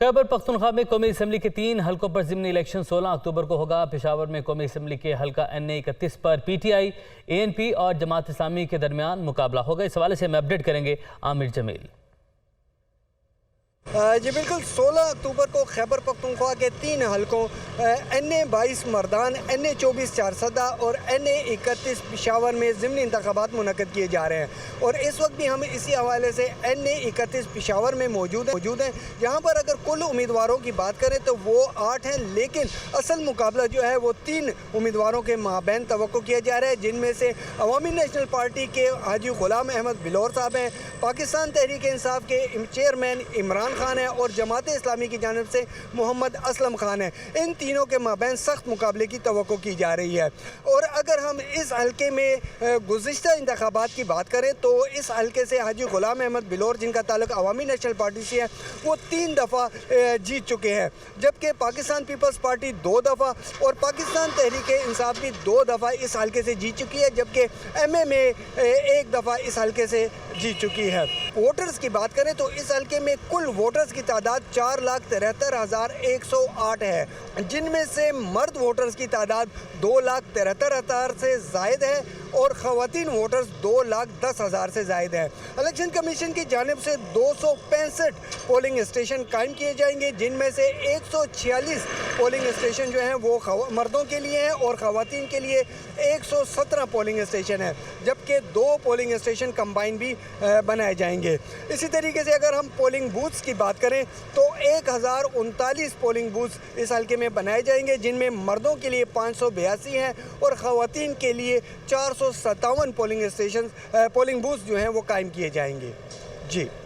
خیبر پختونخوا میں قومی اسمبلی کے 3 حلقوں پر ضمنی الیکشن 16 اکتوبر کو ہوگا۔ پشاور میں قومی اسمبلی کے حلقہ NA 31 پر PTI، ANP اور جماعت اسلامی کے درمیان مقابلہ ہوگا۔ اس حوالے سے ہم اپڈیٹ کریں گے عامر جمیل۔ جی بالکل، 16 اکتوبر کو خیبر پختونخوا کے 3 حلقوں NA 22 مردان، NA 24 چارسدہ اور NA 31 پشاور میں ضمنی انتخابات منعقد کیے جا رہے ہیں، اور اس وقت بھی ہم اسی حوالے سے NA 31 پشاور میں موجود ہیں جہاں پر اگر کل امیدواروں کی بات کریں تو وہ 8 ہیں، لیکن اصل مقابلہ جو ہے وہ 3 امیدواروں کے مابین توقع کیا جا رہا ہے، جن میں سے عوامی نیشنل پارٹی کے حاجی غلام احمد بلور صاحب ہیں، پاکستان تحریک انصاف کے چیئرمین عمران خان ہے اور جماعت اسلامی کی جانب سے محمد اسلم خان ہے۔ ان تینوں کے مابین سخت مقابلے کی توقع کی جا رہی ہے، اور اگر ہم اس حلقے میں گزشتہ انتخابات کی بات کریں تو اس حلقے سے حاجی غلام احمد بلور، جن کا تعلق عوامی نیشنل پارٹی سے ہے، وہ 3 دفعہ جیت چکے ہیں، جبکہ پاکستان پیپلز پارٹی 2 دفعہ اور پاکستان تحریک انصاف بھی 2 دفعہ اس حلقے سے جیت چکی ہے، جبکہ MMA 1 دفعہ اس حلقے سے جیت چکی ہے۔ ووٹرز کی بات کریں تو اس حلقے میں کل ووٹرز کی تعداد 4,73,108 ہے، جن میں سے مرد ووٹرز کی تعداد 2,73,000 سے زائد ہے اور خواتین ووٹرز 2,10,000 سے زائد ہے۔ الیکشن کمیشن کی جانب سے 265 پولنگ اسٹیشن قائم کیے جائیں گے، جن میں سے 146 پولنگ اسٹیشن جو ہیں وہ مردوں کے لیے ہیں اور خواتین کے لیے 117 پولنگ اسٹیشن ہیں، جبکہ 2 پولنگ اسٹیشن کمبائن بھی بنائے جائیں گے۔ اسی طریقے سے اگر ہم پولنگ بوتھس کی بات کریں تو 1039 پولنگ بوتھس اس حلقے میں بنائے جائیں گے، جن میں مردوں کے لیے 582 ہیں اور خواتین کے لیے 457 پولنگ بوتھس جو ہیں وہ قائم کیے جائیں گے۔ جی